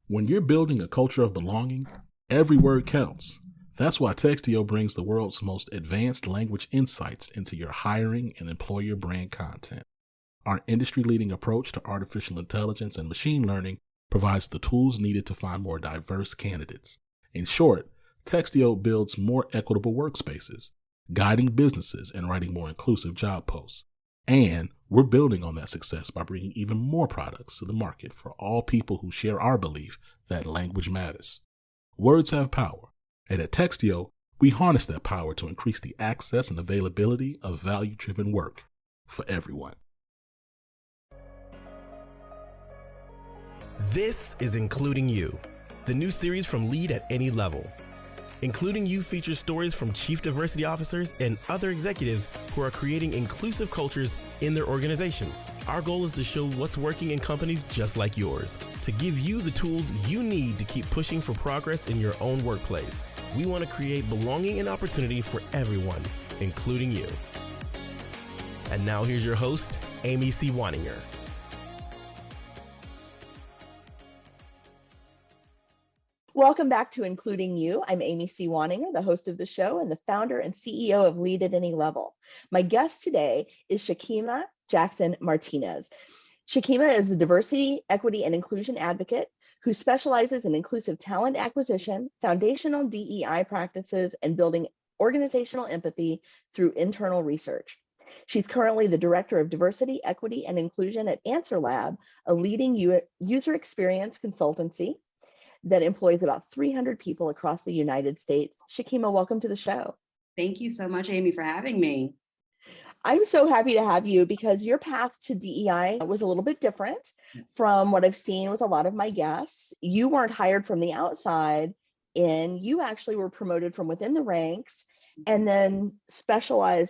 When you're building a culture of belonging, every word counts. That's why Textio brings the world's most advanced language insights into your hiring and employer brand content. Our industry-leading approach to artificial intelligence and machine learning provides the tools needed to find more diverse candidates. In short, Textio builds more equitable workspaces, guiding businesses and writing more inclusive job posts. And we're building on that success by bringing even more products to the market for all people who share our belief that language matters. Words have power, and at Textio, we harness that power to increase the access and availability of value-driven work for everyone. This is Including You, the new series from Lead at Any Level. Including You features stories from chief diversity officers and other executives who are creating inclusive cultures in their organizations. Our goal is to show what's working in companies just like yours, to give you the tools you need to keep pushing for progress in your own workplace. We want to create belonging and opportunity for everyone, including you. And now here's your host, Amy C. Waninger. Welcome back to Including You. I'm Amy C. Waninger, the host of the show and the founder and CEO of Lead at Any Level. My guest today is Shakima Jackson-Martinez. Shakima is the diversity, equity, and inclusion advocate who specializes in inclusive talent acquisition, foundational DEI practices, and building organizational empathy through internal research. She's currently the Director of Diversity, Equity, and Inclusion at AnswerLab, a leading user experience consultancy that employs about 300 people across the United States. Shakima, welcome to the show. Thank you so much, Amy, for having me. I'm so happy to have you because your path to DEI was a little bit different from what I've seen with a lot of my guests. You weren't hired from the outside, and you actually were promoted from within the ranks and then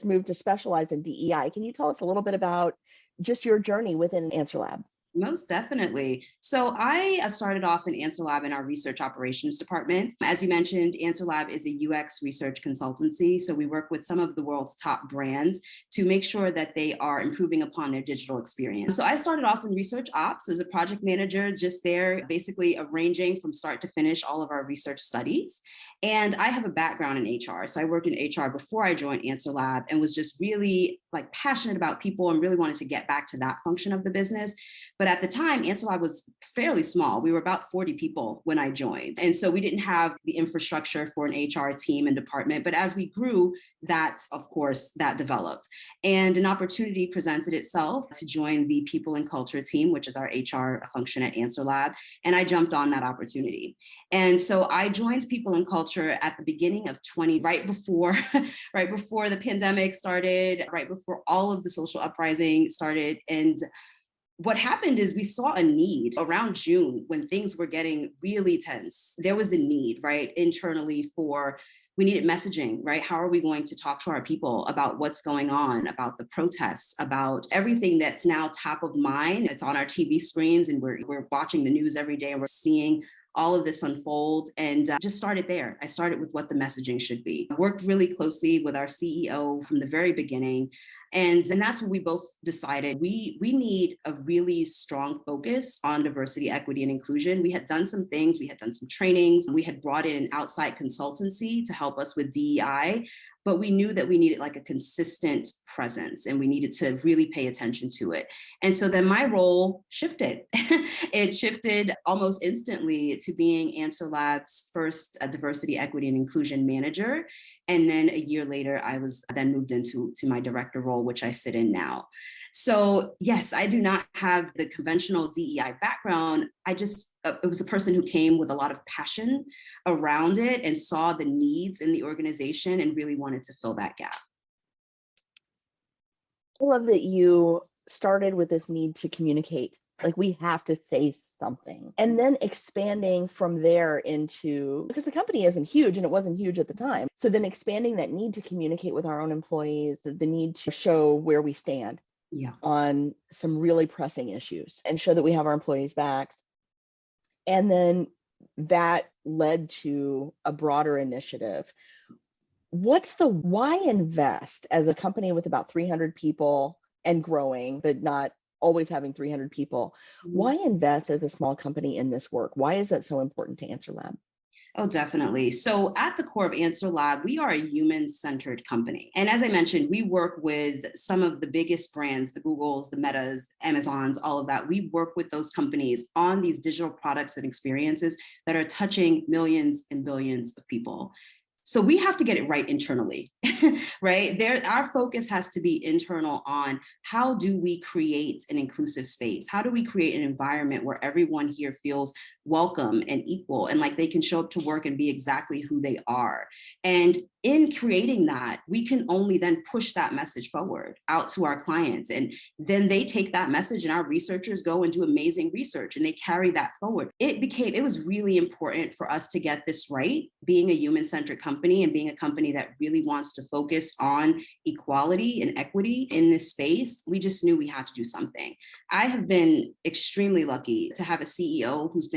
moved to specialize in DEI. Can you tell us a little bit about just your journey within AnswerLab? Most definitely. So I started off in AnswerLab in our research operations department. As you mentioned, AnswerLab is a UX research consultancy. So we work with some of the world's top brands to make sure that they are improving upon their digital experience. So I started off in research ops as a project manager, just there basically arranging from start to finish all of our research studies. And I have a background in HR. So I worked in HR before I joined AnswerLab and was just really passionate about people and really wanted to get back to that function of the business. But at the time, AnswerLab was fairly small. We were about 40 people when I joined. And so we didn't have the infrastructure for an HR team and department. But as we grew, that developed. And an opportunity presented itself to join the people and culture team, which is our HR function at AnswerLab. And I jumped on that opportunity. And so I joined people and culture at the beginning of right before the pandemic started, right before all of the social uprising started. And what happened is we saw a need around June when things were getting really tense. There was a need, right, internally we needed messaging, right? How are we going to talk to our people about what's going on, about the protests, about everything that's now top of mind? It's on our TV screens and we're watching the news every day and we're seeing all of this unfold, and just started there. I started with what the messaging should be. Worked really closely with our CEO from the very beginning. And that's when we both decided we need a really strong focus on diversity, equity, and inclusion. We had done some things, we had done some trainings, we had brought in an outside consultancy to help us with DEI, but we knew that we needed a consistent presence and we needed to really pay attention to it. And so then my role shifted. It shifted almost instantly to being AnswerLab's first diversity, equity, and inclusion manager. And then a year later, I was then moved into my director role, which I sit in now. So yes, I do not have the conventional DEI background. It was a person who came with a lot of passion around it and saw the needs in the organization and really wanted to fill that gap. I love that you started with this need to communicate. We have to say something, and then expanding from there because the company isn't huge and it wasn't huge at the time. So then expanding that need to communicate with our own employees, the need to show where we stand on some really pressing issues and show that we have our employees' backs. And then that led to a broader initiative. Why invest as a company with about 300 people and growing, but not always having 300 people. Why invest as a small company in this work? Why is that so important to AnswerLab? Oh, definitely. So at the core of AnswerLab, we are a human-centered company. And as I mentioned, we work with some of the biggest brands, the Googles, the Metas, Amazons, all of that. We work with those companies on these digital products and experiences that are touching millions and billions of people. So we have to get it right internally, right? Our focus has to be internal on how do we create an inclusive space? How do we create an environment where everyone here feels welcome and equal and like they can show up to work and be exactly who they are? And in creating that, we can only then push that message forward out to our clients. And then they take that message and our researchers go and do amazing research and they carry that forward. It was really important for us to get this right, being a human-centered company and being a company that really wants to focus on equality and equity in this space. We just knew we had to do something. I have been extremely lucky to have a CEO who's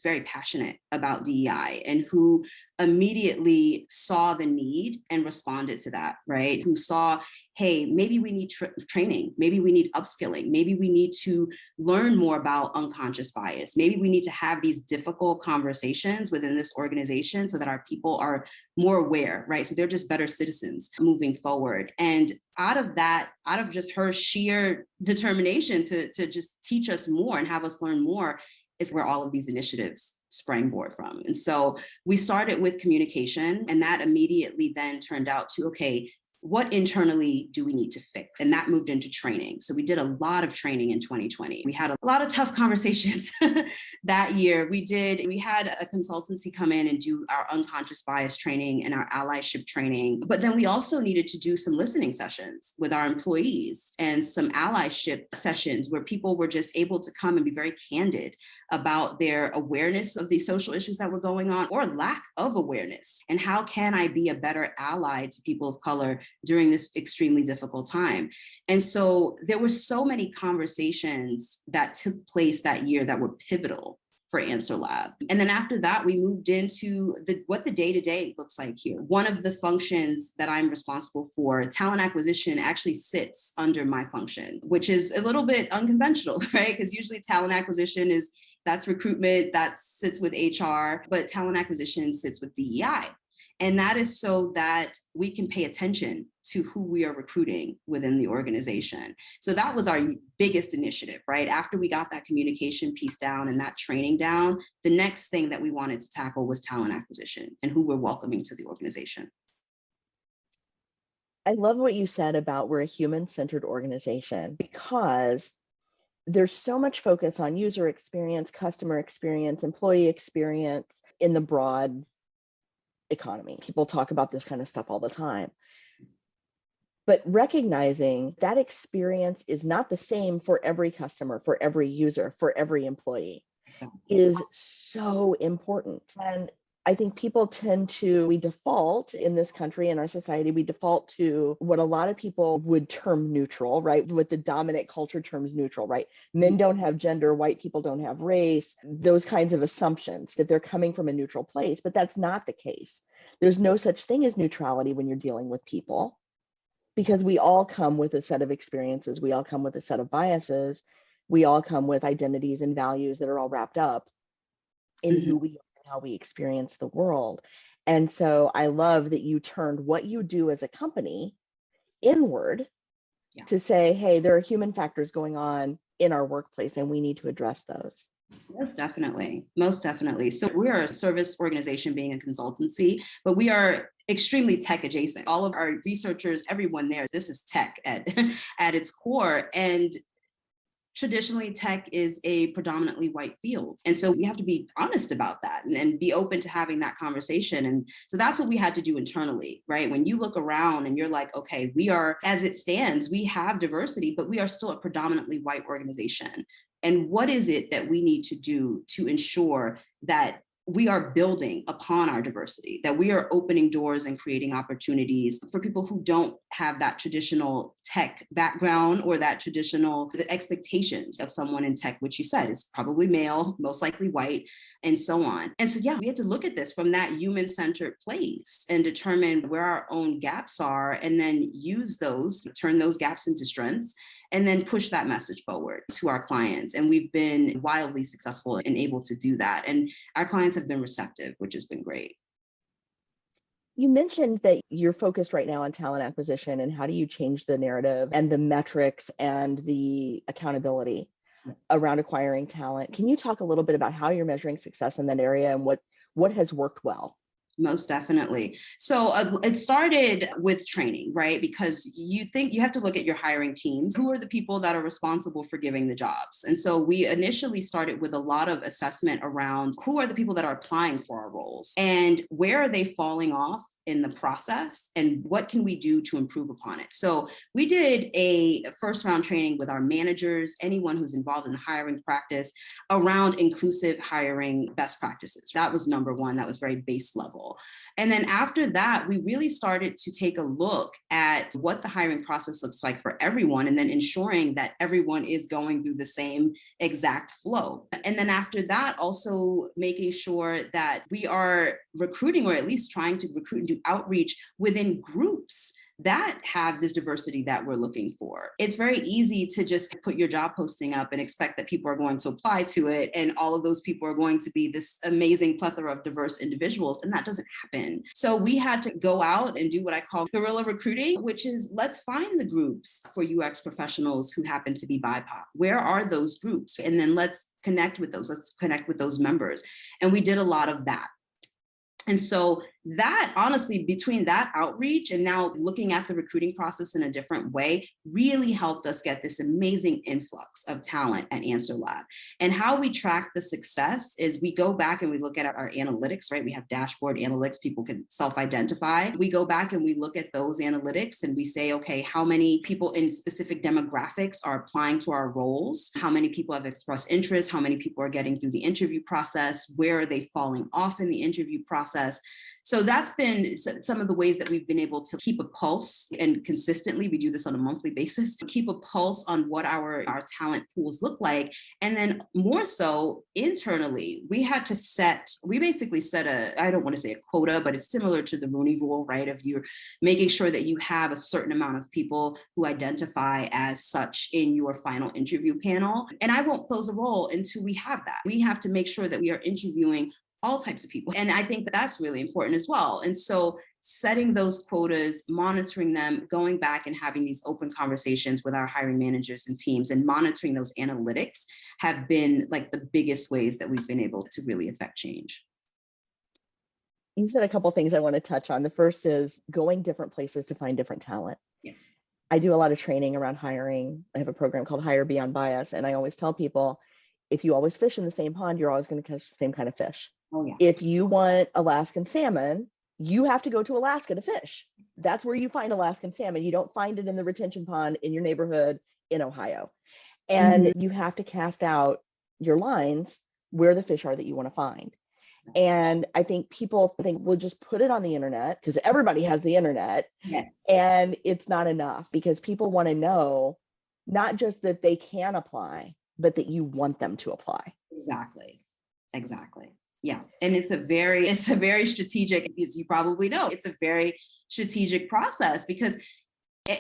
very passionate about DEI and who immediately saw the need and responded to that, right? Who saw, hey, maybe we need training, maybe we need upskilling, maybe we need to learn more about unconscious bias, maybe we need to have these difficult conversations within this organization so that our people are more aware, right? So they're just better citizens moving forward. And out of just her sheer determination to just teach us more and have us learn more, is where all of these initiatives springboard from. And so we started with communication, and that immediately then turned out to, okay, what internally do we need to fix? And that moved into training. So we did a lot of training in 2020. We had a lot of tough conversations that year. We had a consultancy come in and do our unconscious bias training and our allyship training. But then we also needed to do some listening sessions with our employees and some allyship sessions where people were just able to come and be very candid about their awareness of the social issues that were going on or lack of awareness. And how can I be a better ally to people of color during this extremely difficult time? And so there were so many conversations that took place that year that were pivotal for AnswerLab. And then after that, we moved into what the day-to-day looks like here. One of the functions that I'm responsible for, talent acquisition, actually sits under my function, which is a little bit unconventional, right? Because usually talent acquisition that's recruitment, that sits with HR, but talent acquisition sits with DEI. And that is so that we can pay attention to who we are recruiting within the organization. So that was our biggest initiative, right? After we got that communication piece down and that training down, the next thing that we wanted to tackle was talent acquisition and who we're welcoming to the organization. I love what you said about we're a human-centered organization, because there's so much focus on user experience, customer experience, employee experience in the broad economy. People talk about this kind of stuff all the time. But recognizing that experience is not the same for every customer, for every user, for every employee is so important. And I think people we default in this country, in our society, we default to what a lot of people would term neutral, right? What the dominant culture terms neutral, right? Men don't have gender, white people don't have race, those kinds of assumptions that they're coming from a neutral place, but that's not the case. There's no such thing as neutrality when you're dealing with people, because we all come with a set of experiences. We all come with a set of biases. We all come with identities and values that are all wrapped up in who we are, how we experience the world. And so I love that you turned what you do as a company inward to say, hey, there are human factors going on in our workplace and we need to address those. Most definitely. Most definitely. So we're a service organization being a consultancy, but we are extremely tech adjacent. All of our researchers, everyone there, this is tech at its core. And traditionally, tech is a predominantly white field. And so we have to be honest about that and be open to having that conversation. And so that's what we had to do internally, right? When you look around and you're like, okay, we are, as it stands, we have diversity, but we are still a predominantly white organization. And what is it that we need to do to ensure that we are building upon our diversity, that we are opening doors and creating opportunities for people who don't have that traditional tech background or that traditional expectations of someone in tech, which you said is probably male, most likely white, and so on. And so, we had to look at this from that human-centered place and determine where our own gaps are and then use those, turn those gaps into strengths, and then push that message forward to our clients. And we've been wildly successful and able to do that. And our clients have been receptive, which has been great. You mentioned that you're focused right now on talent acquisition, and how do you change the narrative and the metrics and the accountability around acquiring talent? Can you talk a little bit about how you're measuring success in that area and what has worked well? Most definitely. So it started with training, right? Because you have to look at your hiring teams. Who are the people that are responsible for giving the jobs? And so we initially started with a lot of assessment around who are the people that are applying for our roles and where are they falling off in the process and what can we do to improve upon it. So we did a first round training with our managers, anyone who's involved in the hiring practice, around inclusive hiring best practices. That was number one. That was very base level. And then after that, we really started to take a look at what the hiring process looks like for everyone, and then ensuring that everyone is going through the same exact flow. And then after that, also making sure that we are recruiting, or at least trying to recruit and do outreach within groups that have this diversity that we're looking for. It's very easy to just put your job posting up and expect that people are going to apply to it, and all of those people are going to be this amazing plethora of diverse individuals, and that doesn't happen. So we had to go out and do what I call guerrilla recruiting, which is let's find the groups for UX professionals who happen to be BIPOC. Where are those groups? And then let's connect with those members. And we did a lot of that. And so that, honestly, between that outreach and now looking at the recruiting process in a different way, really helped us get this amazing influx of talent at AnswerLab. And how we track the success is we go back and we look at our analytics, right? We have dashboard analytics, people can self-identify. We go back and we look at those analytics and we say, okay, how many people in specific demographics are applying to our roles? How many people have expressed interest? How many people are getting through the interview process? Where are they falling off in the interview process? So that's been some of the ways that we've been able to keep a pulse, and consistently, we do this on a monthly basis, keep a pulse on what our talent pools look like. And then more so internally, we basically set I don't want to say a quota, but it's similar to the Rooney Rule, right? Of you're making sure that you have a certain amount of people who identify as such in your final interview panel. And I won't close a role until we have that. We have to make sure that we are interviewing all types of people. And I think that's really important as well. And so setting those quotas, monitoring them, going back and having these open conversations with our hiring managers and teams and monitoring those analytics have been like the biggest ways that we've been able to really affect change. You said a couple of things I want to touch on. The first is going different places to find different talent. Yes. I do a lot of training around hiring. I have a program called Hire Beyond Bias. And I always tell people, if you always fish in the same pond, you're always going to catch the same kind of fish. Oh, yeah. If you want Alaskan salmon, you have to go to Alaska to fish. That's where you find Alaskan salmon. You don't find it in the retention pond in your neighborhood in Ohio. And you have to cast out your lines where the fish are that you want to find. And I think people think we'll just put it on the internet because everybody has the internet. Yes. And it's not enough, because people want to know not just that they can apply, but that you want them to apply. Exactly. Yeah. And it's a very strategic, as you probably know, it's a very strategic process, because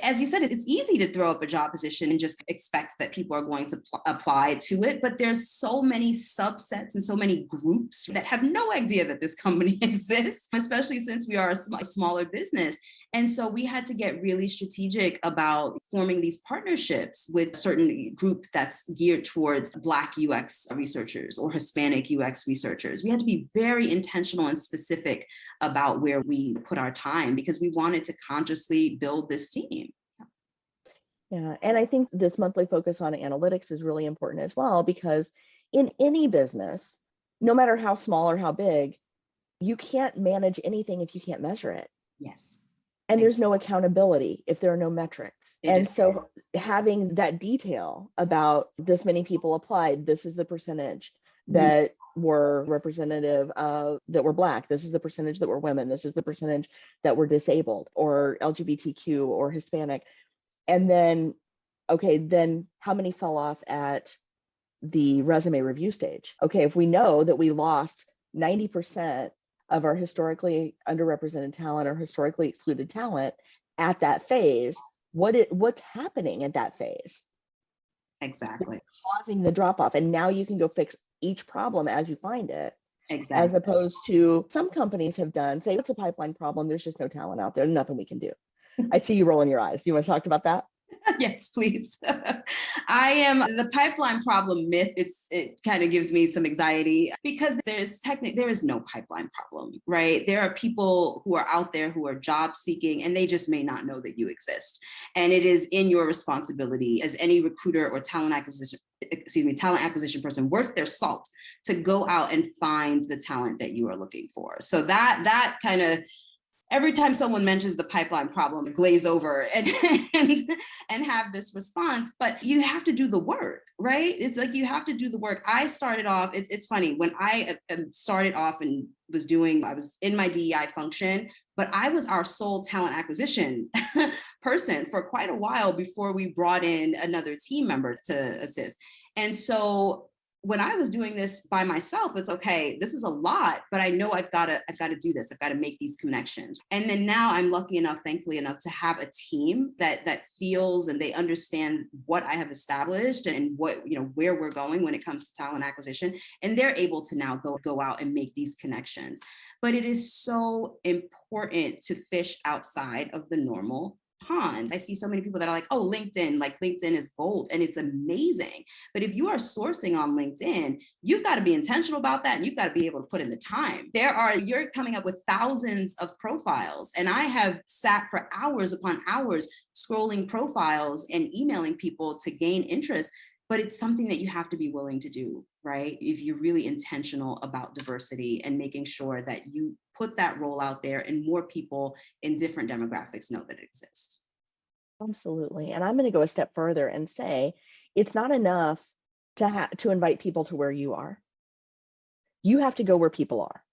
as you said, it's easy to throw up a job position and just expect that people are going to apply to it. But there's so many subsets and so many groups that have no idea that this company exists, especially since we are a smaller business. And so we had to get really strategic about forming these partnerships with a certain group that's geared towards Black UX researchers or Hispanic UX researchers. We had to be very intentional and specific about where we put our time, because we wanted to consciously build this team. Yeah, and I think this monthly focus on analytics is really important as well, because in any business, no matter how small or how big, you can't manage anything if you can't measure it. Yes. And there's no accountability if there are no metrics. And so having that detail about this many people applied, this is the percentage that were representative of, that were Black, this is the percentage that were women, this is the percentage that were disabled or LGBTQ or Hispanic. And then, okay, then how many fell off at the resume review stage? Okay, if we know that we lost 90% of our historically underrepresented talent or historically excluded talent at that phase, what's happening at that phase? Exactly. Causing the drop off. And now you can go fix each problem as you find it. Exactly. As opposed to some companies have done, say it's a pipeline problem, there's just no talent out there, nothing we can do. I see you rolling your eyes. Do you want to talk about that? Yes, please. I am the pipeline problem myth. It kind of gives me some anxiety because there is no pipeline problem, right? There are people who are out there who are job seeking and they just may not know that you exist. And it is in your responsibility as any recruiter or talent acquisition person worth their salt to go out and find the talent that you are looking for. So that kind of, every time someone mentions the pipeline problem, glaze over and have this response, but you have to do the work, right? It's like you have to do the work. I started off, it's funny, when I started off and I was in my DEI function, but I was our sole talent acquisition person for quite a while before we brought in another team member to assist. And so when I was doing this by myself, it's okay, this is a lot, but I know I've got to do this. I've got to make these connections. And then now I'm lucky enough, thankfully enough, to have a team that feels and they understand what I have established and what, where we're going when it comes to talent acquisition. And they're able to now go out and make these connections. But it is so important to fish outside of the normal pond. I see so many people that are like, oh, LinkedIn is gold and it's amazing. But if you are sourcing on LinkedIn, you've got to be intentional about that. And you've got to be able to put in the time. You're coming up with thousands of profiles. And I have sat for hours upon hours scrolling profiles and emailing people to gain interest. But it's something that you have to be willing to do, right? If you're really intentional about diversity and making sure that you put that role out there and more people in different demographics know that it exists. Absolutely. And I'm going to go a step further and say, it's not enough to invite people to where you are. You have to go where people are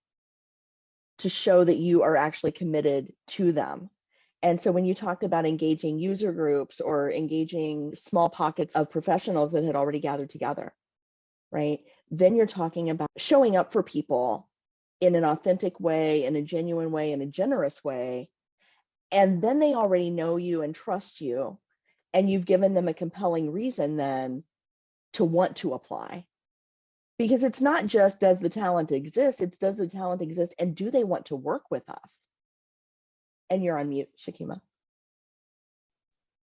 to show that you are actually committed to them. And so when you talked about engaging user groups or engaging small pockets of professionals that had already gathered together, right? Then you're talking about showing up for people in an authentic way, in a genuine way, in a generous way. And then they already know you and trust you. And you've given them a compelling reason then to want to apply. Because it's not just, does the talent exist? It's, does the talent exist and do they want to work with us? And you're on mute, Shakima.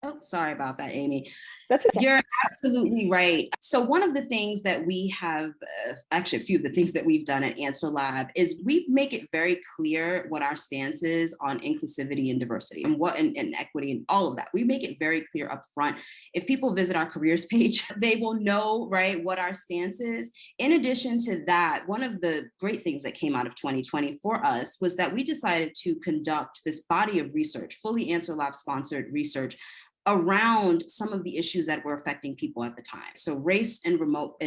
Oh, sorry about that, Amy. That's okay. You're absolutely right. So one of the things that we have, actually a few of the things that we've done at AnswerLab is we make it very clear what our stance is on inclusivity and diversity and equity and all of that. We make it very clear up front. If people visit our careers page, they will know, right, what our stance is. In addition to that, one of the great things that came out of 2020 for us was that we decided to conduct this body of research, fully AnswerLab sponsored research around some of the issues that were affecting people at the time. So race and remote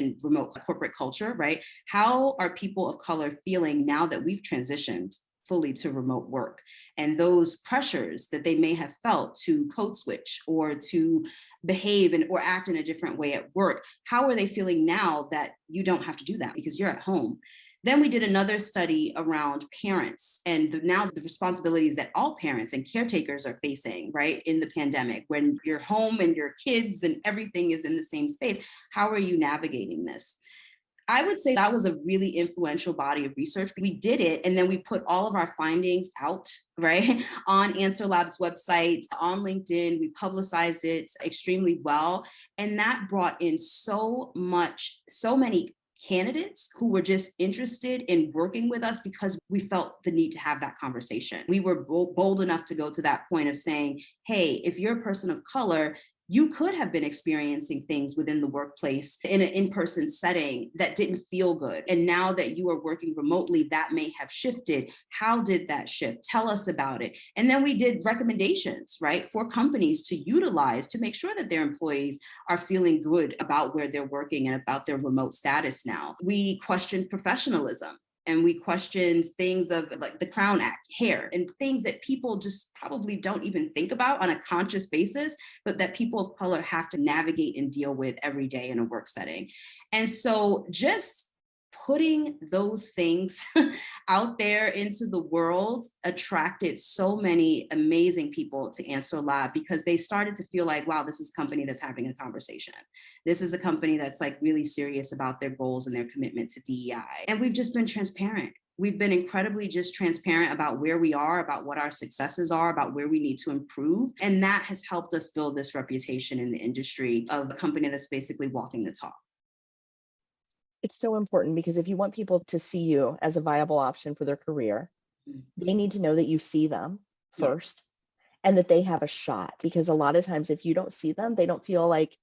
corporate culture, right? How are people of color feeling now that we've transitioned fully to remote work? And those pressures that they may have felt to code switch or to behave or act in a different way at work, how are they feeling now that you don't have to do that because you're at home? Then we did another study around parents and now the responsibilities that all parents and caretakers are facing, right, in the pandemic, when you're home and your kids and everything is in the same space. How are you navigating this? I would say that was a really influential body of research. We did it, and then we put all of our findings out, right, on AnswerLab's website, on LinkedIn. We publicized it extremely well, and that brought in so many candidates who were just interested in working with us because we felt the need to have that conversation. We were bold enough to go to that point of saying, hey, if you're a person of color, you could have been experiencing things within the workplace in an in-person setting that didn't feel good. And now that you are working remotely, that may have shifted. How did that shift? Tell us about it. And then we did recommendations, right, for companies to utilize to make sure that their employees are feeling good about where they're working and about their remote status now. We questioned professionalism. And we questioned things of like the Crown Act, hair, and things that people just probably don't even think about on a conscious basis, but that people of color have to navigate and deal with every day in a work setting. And so just putting those things out there into the world attracted so many amazing people to AnswerLab, because they started to feel like, wow, this is a company that's having a conversation. This is a company that's like really serious about their goals and their commitment to DEI. And we've just been transparent. We've been incredibly just transparent about where we are, about what our successes are, about where we need to improve. And that has helped us build this reputation in the industry of a company that's basically walking the talk. It's so important, because if you want people to see you as a viable option for their career, they need to know that you see them first, and that they have a shot. Because a lot of times if you don't see them, they don't feel like,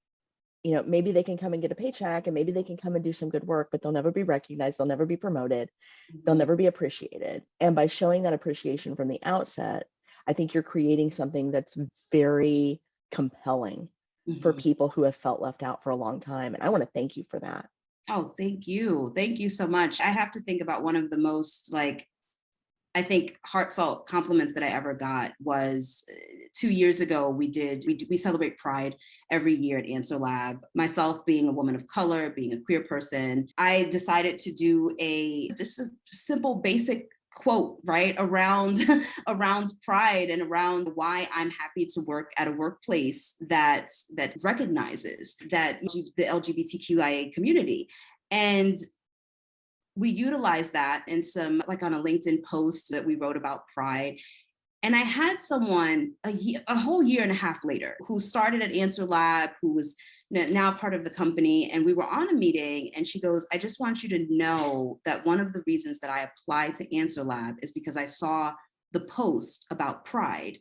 maybe they can come and get a paycheck, and maybe they can come and do some good work, but they'll never be recognized. They'll never be promoted. They'll never be appreciated. And by showing that appreciation from the outset, I think you're creating something that's very compelling for people who have felt left out for a long time. And I want to thank you for that. Oh, thank you. Thank you so much. I have to think about one of the most, I think, heartfelt compliments that I ever got was 2 years ago. We celebrate Pride every year at AnswerLab. Myself being a woman of color, being a queer person, I decided to do just a simple, basic quote, right, around pride and around why I'm happy to work at a workplace that recognizes that the LGBTQIA community. And we utilized that in some, on a LinkedIn post that we wrote about pride. And I had someone a whole year and a half later who started at AnswerLab, who was now part of the company. And we were on a meeting, and she goes, I just want you to know that one of the reasons that I applied to AnswerLab is because I saw the post about pride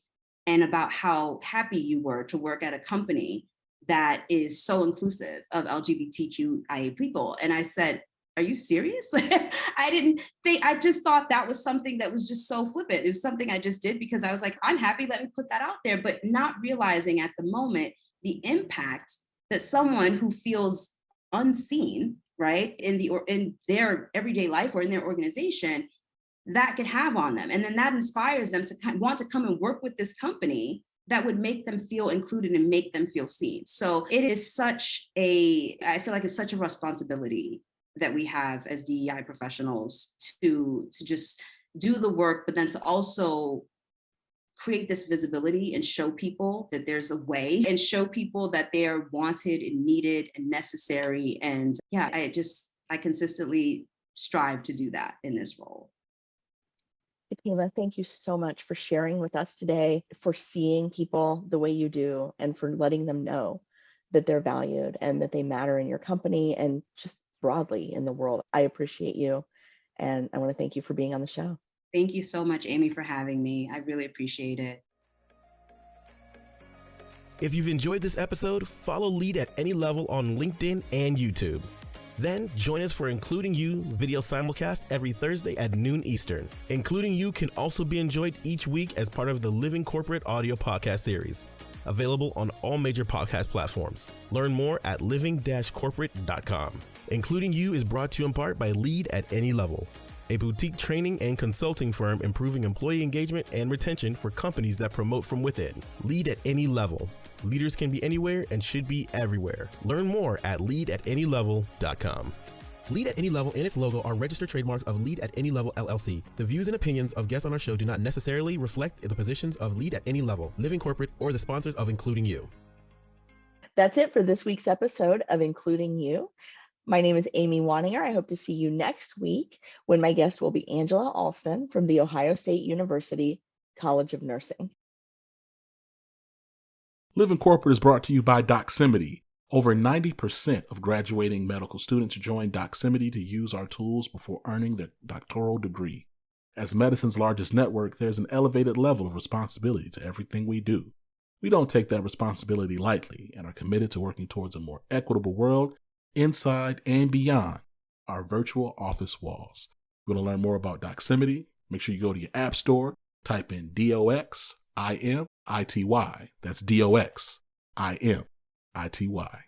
and about how happy you were to work at a company that is so inclusive of LGBTQIA people. And I said, are you serious? I just thought that was something that was just so flippant. It was something I just did because I was like, I'm happy, let me put that out there, but not realizing at the moment the impact that someone who feels unseen, right, in their everyday life or in their organization, that could have on them. And then that inspires them to want to come and work with this company that would make them feel included and make them feel seen. So it is I feel like it's such a responsibility that we have as DEI professionals to just do the work, but then to also create this visibility and show people that there's a way, and show people that they are wanted and needed and necessary. And yeah, I consistently strive to do that in this role. Shakima, thank you so much for sharing with us today, for seeing people the way you do, and for letting them know that they're valued and that they matter in your company and just broadly in the world. I appreciate you, and I want to thank you for being on the show. Thank you so much, Amy, for having me. I really appreciate it. If you've enjoyed this episode, follow Lead at Any Level on LinkedIn and YouTube. Then join us for Including You video simulcast every Thursday at noon Eastern. Including You can also be enjoyed each week as part of the Living Corporate audio podcast series, available on all major podcast platforms. Learn more at living-corporate.com. Including You is brought to you in part by Lead at Any Level, a boutique training and consulting firm improving employee engagement and retention for companies that promote from within. Lead at Any Level. Leaders can be anywhere and should be everywhere. Learn more at leadatanylevel.com. Lead at Any Level and its logo are registered trademarks of Lead at Any Level LLC. The views and opinions of guests on our show do not necessarily reflect the positions of Lead at Any Level, Living Corporate, or the sponsors of Including You. That's it for this week's episode of Including You. My name is Amy Waninger. I hope to see you next week when my guest will be Angela Alston from the Ohio State University College of Nursing. Living Corporate is brought to you by Doximity. Over 90% of graduating medical students join Doximity to use our tools before earning their doctoral degree. As medicine's largest network, there's an elevated level of responsibility to everything we do. We don't take that responsibility lightly and are committed to working towards a more equitable world inside and beyond our virtual office walls. If you want to learn more about Doximity, make sure you go to your app store, type in DOXIMITY. That's DOXIMITY.